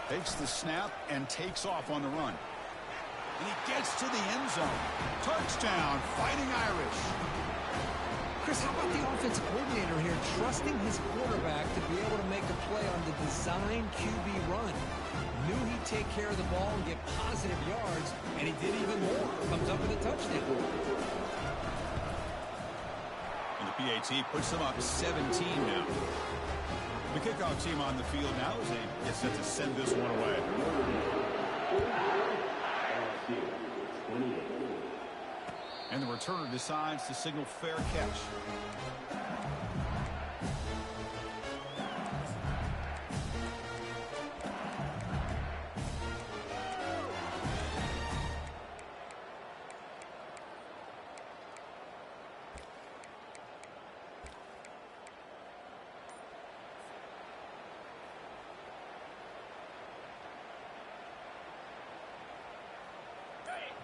Takes the snap and takes off on the run. And he gets to the end zone. Touchdown, Fighting Irish. Chris, how about the offensive coordinator here trusting his quarterback to be able to make a play on the design QB run? Knew he'd take care of the ball and get positive yards, and he did even more. Comes up with a touchdown. And the PAT puts them up 17 now. The kickoff team on the field now as they get set to send this one away. And the returner decides to signal fair catch.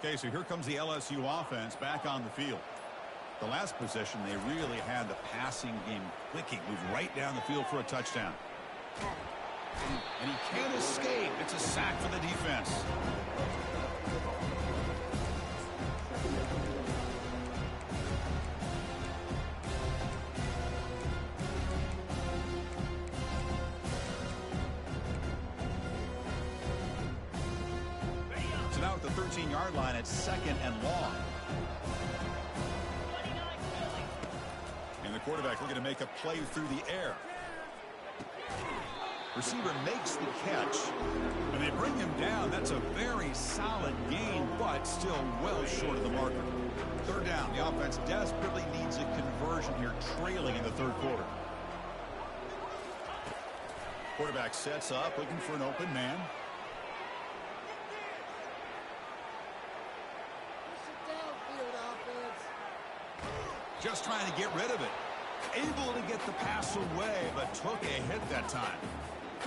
Okay, so here comes the LSU offense back on the field. The last possession, they really had the passing game clicking. Moved right down the field for a touchdown. And he can't escape. It's a sack for the defense. So now at the 13-yard line, it's second and long. And the quarterback looking to make a play through the air. Receiver makes the catch, and they bring him down. That's a very solid gain, but still well short of the marker. Third down, the offense desperately needs a conversion here, trailing in the third quarter. Quarterback sets up, looking for an open man. Just trying to get rid of it. Able to get the pass away, but took a hit that time.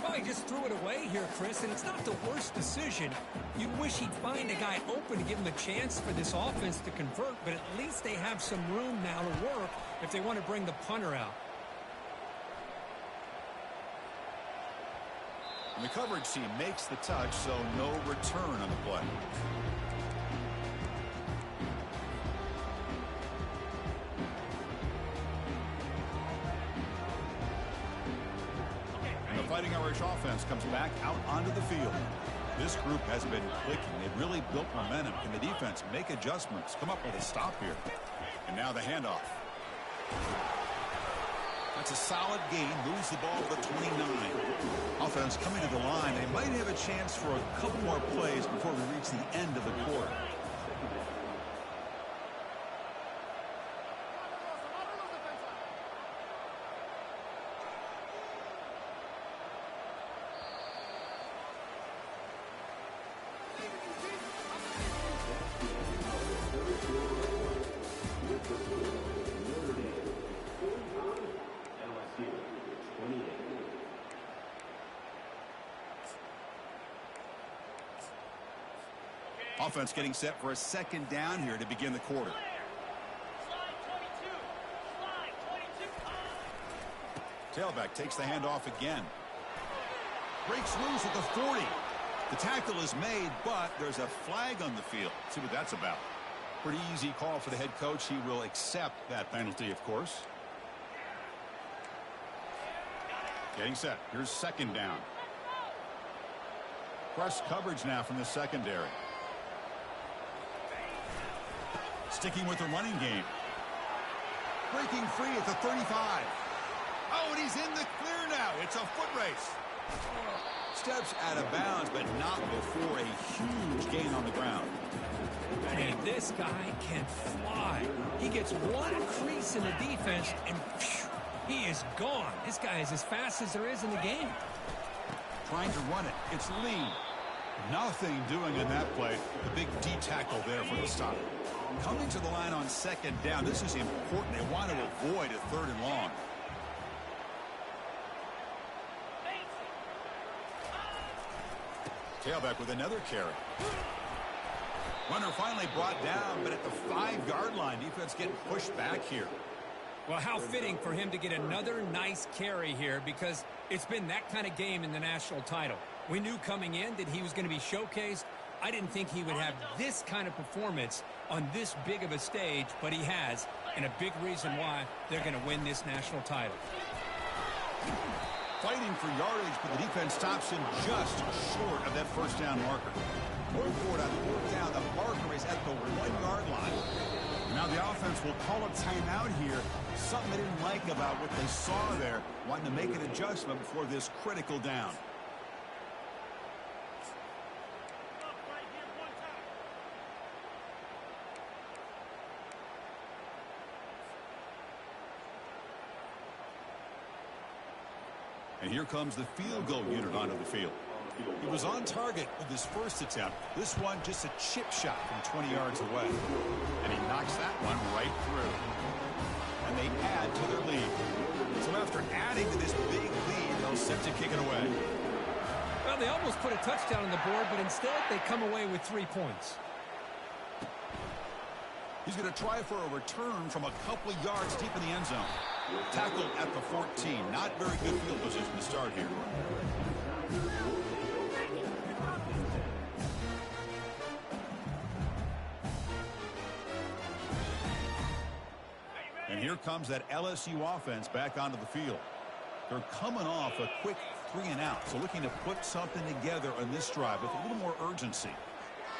Well, he just threw it away here, Chris, and it's not the worst decision. You wish he'd find a guy open to give him a chance for this offense to convert, but at least they have some room now to work if they want to bring the punter out. And the coverage team makes the touch, so no return on the play. And the Fighting Irish offense comes back out onto the field. This group has been clicking. They've really built momentum. Can the defense make adjustments, come up with a stop here? And now the handoff. That's a solid gain. Moves the ball to the 29. Offense coming to the line. They might have a chance for a couple more plays before we reach the end of the quarter. Offense getting set for a second down here to begin the quarter. Tailback takes the handoff again. Breaks loose at the 40. The tackle is made, but there's a flag on the field. Let's see what that's about. Pretty easy call for the head coach. He will accept that penalty, of course. Getting set. Here's second down. Press coverage now from the secondary. Sticking with the running game. Breaking free at the 35. Oh, and he's in the clear now. It's a foot race. Steps out of bounds, but not before a huge gain on the ground. And this guy can fly. He gets one crease in the defense, and phew, he is gone. This guy is as fast as there is in the game. Trying to run it. It's Lee. Nothing doing in that play. The big D tackle there for the stop. Coming to the line on second down. This is important. They want to avoid a third and long. Tailback with another carry. Runner finally brought down, but at the 5-yard line, defense getting pushed back here. Well, how fitting for him to get another nice carry here, because it's been that kind of game in the national title. We knew coming in that he was going to be showcased. I didn't think he would have this kind of performance on this big of a stage, but he has, and a big reason why they're going to win this national title. Fighting for yardage, but the defense stops him just short of that first down marker. Going forward on fourth down, the marker is at the 1-yard line. Now the offense will call a timeout here. Something they didn't like about what they saw there, wanting to make an adjustment before this critical down. And here comes the field goal unit onto the field. He was on target with his first attempt. This one just a chip shot from 20 yards away. And he knocks that one right through. And they add to their lead. So after adding to this big lead, they'll set to kick it away. Well, they almost put a touchdown on the board, but instead they come away with 3 points. He's going to try for a return from a couple of yards deep in the end zone. Tackled at the 14. Not very good field position to start here. And here comes that LSU offense back onto the field. They're coming off a quick 3-and-out, so looking to put something together on this drive with a little more urgency.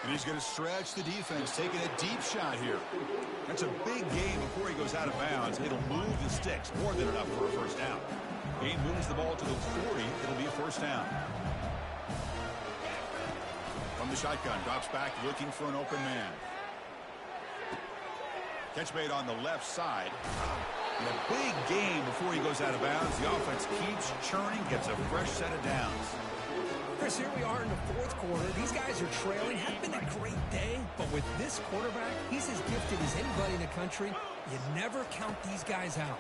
And he's going to stretch the defense, taking a deep shot here. That's a big gain before he goes out of bounds. It'll move the sticks, more than enough for a first down. Gain moves the ball to the 40. It'll be a first down. From the shotgun, drops back, looking for an open man. Catch made on the left side. And a big gain before he goes out of bounds. The offense keeps churning, gets a fresh set of downs. Chris, here we are in the fourth quarter. These guys are trailing. Had been a great day, but with this quarterback, he's as gifted as anybody in the country. You never count these guys out.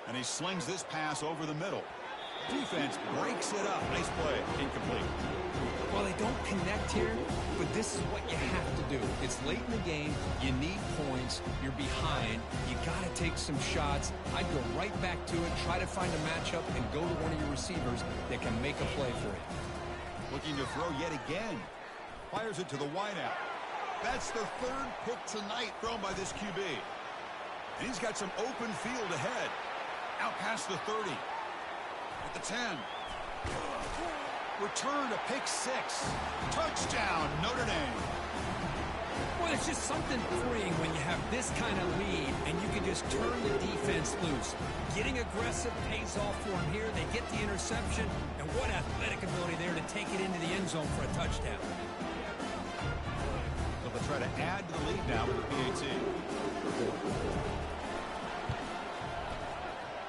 And he slings this pass over the middle. Defense breaks it up. Nice play. Incomplete. Well, they don't connect here, but this is what you have to do. It's late in the game. You need points. You're behind. You got to take some shots. I'd go right back to it, try to find a matchup, and go to one of your receivers that can make a play for you. Looking to throw yet again. Fires it to the wideout. That's the third pick tonight thrown by this QB. And he's got some open field ahead. Out past the 30. At the 10. Return to pick 6. Touchdown, Notre Dame. Well, it's just something freeing when you have this kind of lead and you can just turn the defense loose. Getting aggressive pays off for them here. They get the interception, and what athletic ability there to take it into the end zone for a touchdown. So they'll try to add to the lead now with the PAT.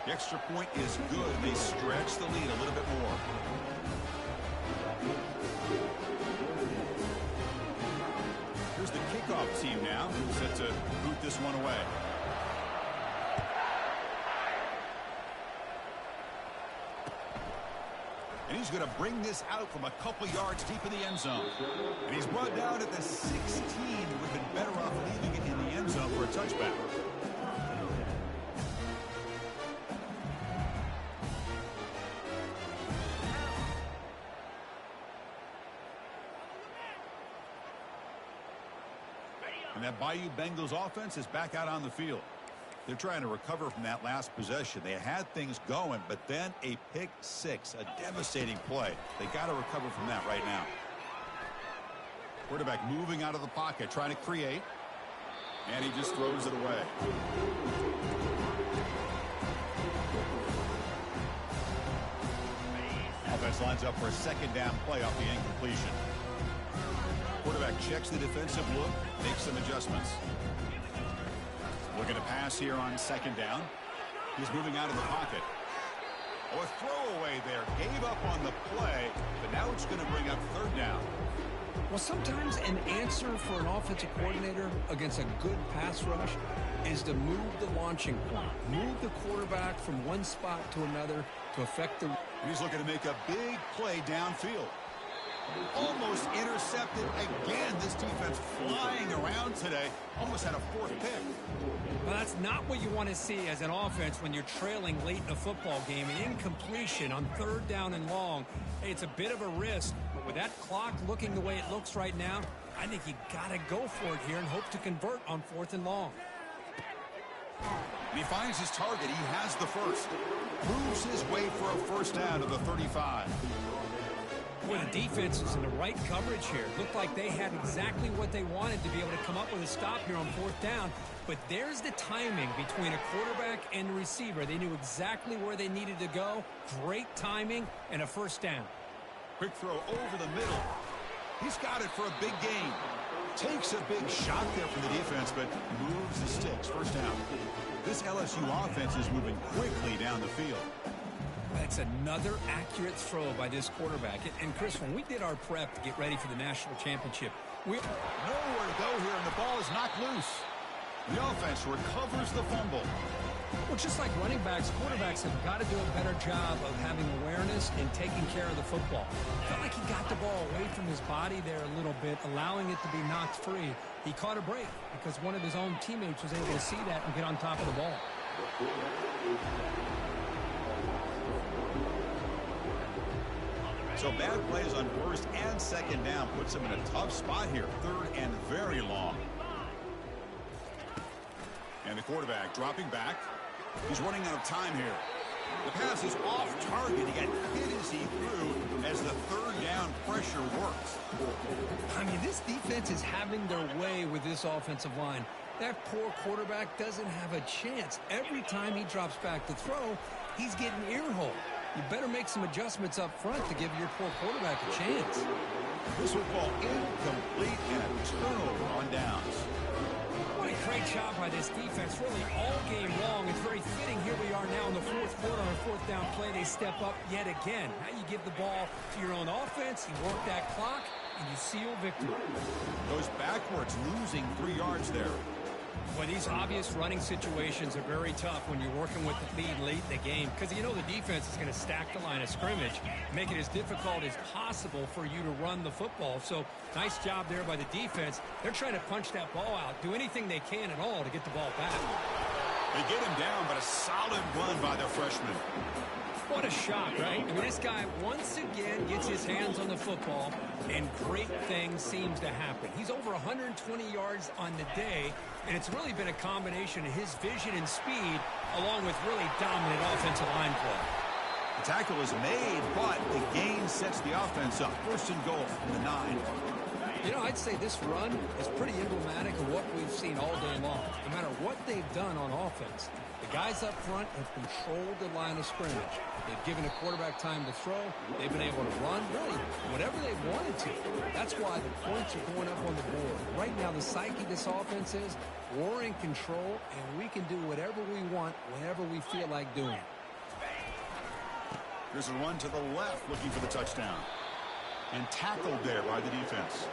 The extra point is good. They stretch the lead a little bit more. Here's the kickoff team now, set to boot this one away. And he's going to bring this out from a couple yards deep in the end zone. And he's brought down at the 16. Would have been better off leaving it in the end zone for a touchback. And that Bayou Bengals offense is back out on the field. They're trying to recover from that last possession. They had things going, but then a pick 6, a devastating play. They got to recover from that right now. Quarterback moving out of the pocket, trying to create. And he just throws it away. Offense lines up for a second down play off the incompletion. Quarterback checks the defensive look, makes some adjustments. Looking to pass here on second down. He's moving out of the pocket. Oh, a throwaway there. Gave up on the play, but now it's going to bring up third down. Well, sometimes an answer for an offensive coordinator against a good pass rush is to move the launching point. Move the quarterback from one spot to another to affect the... He's looking to make a big play downfield. Almost intercepted again. This defense flying around today. Almost had a 4th pick. Well, that's not what you want to see as an offense when you're trailing late in a football game. An incompletion on 3rd down and long. Hey, it's a bit of a risk, but with that clock looking the way it looks right now, I think you got to go for it here and hope to convert on 4th and long. And he finds his target. He has the first. Moves his way for a first down to the 35. Well, the defense is in the right coverage here. Looked like they had exactly what they wanted to be able to come up with a stop here on 4th down. But there's the timing between a quarterback and the receiver. They knew exactly where they needed to go. Great timing and a first down. Quick throw over the middle. He's got it for a big gain. Takes a big shot there from the defense, but moves the sticks. First down. This LSU offense is moving quickly down the field. That's another accurate throw by this quarterback. And Chris, when we did our prep to get ready for the national championship, we nowhere to go here, and the ball is knocked loose. The offense recovers the fumble. Well, just like running backs, quarterbacks have got to do a better job of having awareness and taking care of the football. Felt like he got the ball away from his body there a little bit, allowing it to be knocked free. He caught a break because one of his own teammates was able to see that and get on top of the ball. So bad plays on 1st and 2nd down puts him in a tough spot here. 3rd and very long. And the quarterback dropping back. He's running out of time here. The pass is off target. He got hit as he threw as the 3rd down pressure works. I mean, this defense is having their way with this offensive line. That poor quarterback doesn't have a chance. Every time he drops back to throw, he's getting ear-hole. You better make some adjustments up front to give your poor quarterback a chance. This football incomplete and a turnover on downs. What a great job by this defense, really all game long. It's very fitting. Here we are now in the 4th quarter on a 4th down play. They step up yet again. Now you give the ball to your own offense, you work that clock, and you seal victory. Goes backwards, losing 3 yards there. Well, these obvious running situations are very tough when you're working with the lead late in the game because you know the defense is going to stack the line of scrimmage, make it as difficult as possible for you to run the football. So nice job there by the defense. They're trying to punch that ball out, do anything they can at all to get the ball back. They get him down, but a solid run by the freshman. What a shot, right? I mean, this guy once again gets his hands on the football, and great things seems to happen. He's over 120 yards on the day, and it's really been a combination of his vision and speed, along with really dominant offensive line play. The tackle is made, but the gain sets the offense up. First and goal from the 9. You know, I'd say this run is pretty emblematic of what we've seen all day long. No matter what they've done on offense, the guys up front have controlled the line of scrimmage. They've given the quarterback time to throw. They've been able to run, really, whatever they've wanted to. That's why the points are going up on the board. Right now, the psyche of this offense is we're in control, and we can do whatever we want whenever we feel like doing it. Here's a run to the left, looking for the touchdown. And tackled there by the defense.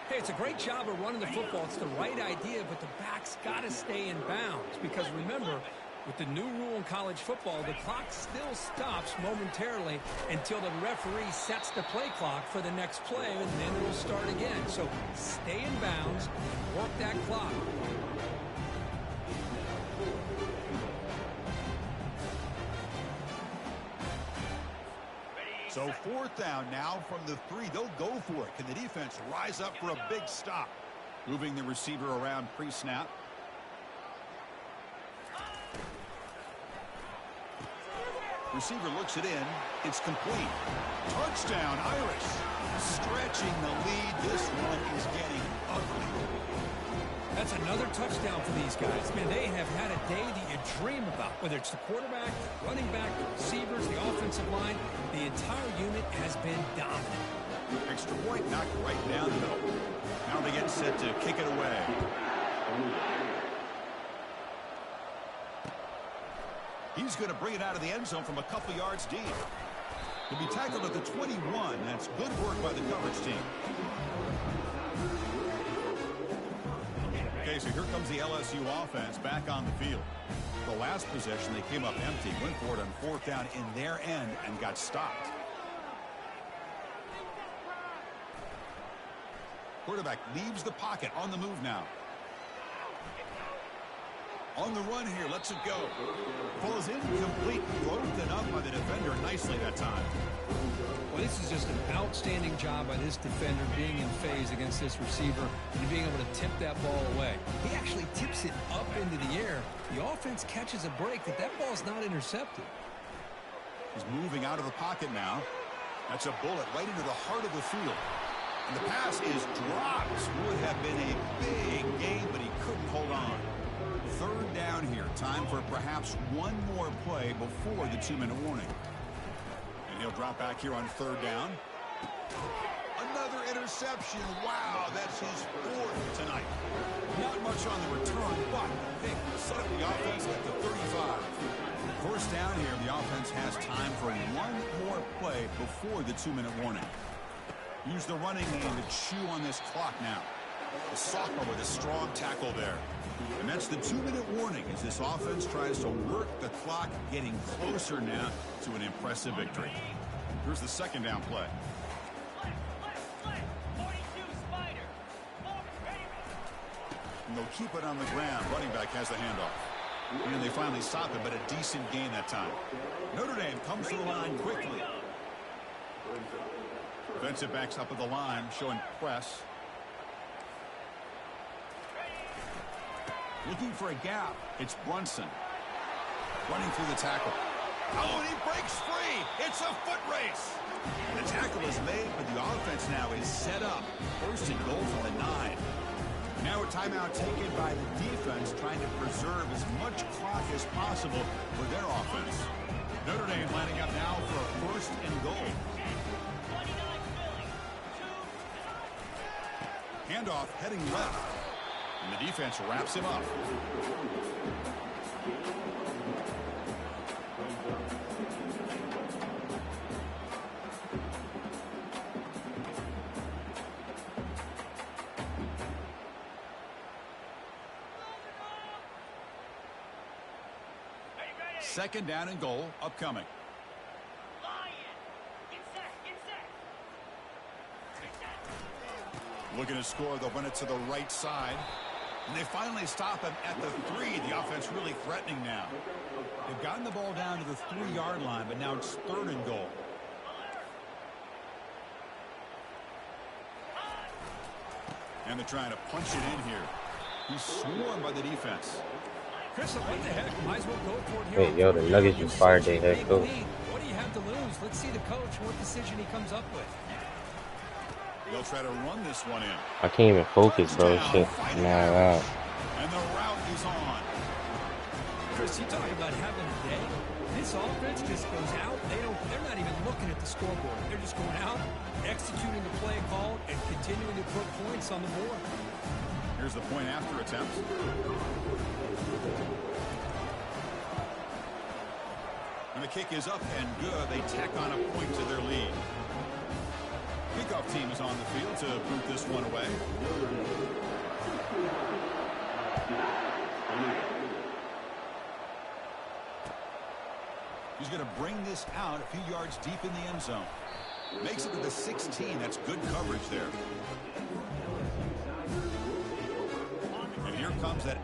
Hey, it's a great job of running the football. It's the right idea, but the back's got to stay in bounds. Because remember, with the new rule in college football, the clock still stops momentarily until the referee sets the play clock for the next play, and then it'll start again. So stay in bounds and work that clock. So 4th down now from the 3. They'll go for it. Can the defense rise up for a big stop? Moving the receiver around pre-snap. Receiver looks it in. It's complete. Touchdown, Irish. Stretching the lead. This one is getting ugly. That's another touchdown for these guys. Man, they have had a day that you dream about. Whether it's the quarterback, the running back, the receivers, the offensive line, the entire unit has been dominant. Extra point knocked right down the middle. Now they get set to kick it away. He's going to bring it out of the end zone from a couple yards deep. He'll be tackled at the 21. That's good work by the coverage team. Okay, so here comes the LSU offense back on the field. The last possession, they came up empty, went for it on 4th down in their end and got stopped. Quarterback leaves the pocket on the move now. On the run here, lets it go. Falls incomplete, broken up by the defender nicely that time. Well, this is just an outstanding job by this defender being in phase against this receiver and being able to tip that ball away. He actually tips it up into the air. The offense catches a break, but that ball's not intercepted. He's moving out of the pocket now. That's a bullet right into the heart of the field. And the pass is dropped. Would have been a big gain, but he couldn't hold on. 3rd down here. Time for perhaps one more play before the 2-minute warning. And he'll drop back here on 3rd down. Another interception. Wow, that's his 4th tonight. Not much on the return, but hey, set up the offense at the 35. 1st down here, the offense has time for one more play before the 2-minute warning. Use the running game to chew on this clock now. The sophomore with a strong tackle there. And that's the 2-minute warning as this offense tries to work the clock, getting closer now to an impressive victory. Here's the 2nd down play. And they'll keep it on the ground. Running back has the handoff. And they finally stop it, but a decent gain that time. Notre Dame comes to the line quickly. Defensive backs up at the line, showing press. Looking for a gap. It's Brunson. Running through the tackle. Oh, and he breaks free. It's a foot race. The tackle is made, but the offense now is set up. 1st and goal from the 9. Now a timeout taken by the defense, trying to preserve as much clock as possible for their offense. Notre Dame lining up now for a 1st and goal. Handoff heading left. And the defense wraps him up. Second down and goal upcoming. Looking to score, they'll run it to the right side. And they finally stop him at the 3. The offense really threatening now. They've gotten the ball down to the 3-yard line, but now it's 3rd and goal. And they're trying to punch it in here. He's swarmed by the defense. Chris, what the heck? Might as well go for it here. Wait, yo, the Nuggets just fired their head coach. What do you have to lose. Let's see the coach and what decision he comes up with. They'll try to run this one in. I can't even focus, bro. Shit. Nah. And the route is on. Chris, you talk about having a day. This offense just goes out. They're not even looking at the scoreboard. They're just going out, executing the play called, and continuing to put points on the board. Here's the point after attempt. And the kick is up and good. They tack on a point to their lead. Kickoff team is on the field to boot this one away. He's going to bring this out a few yards deep in the end zone. Makes it to the 16. That's good coverage there. And here comes that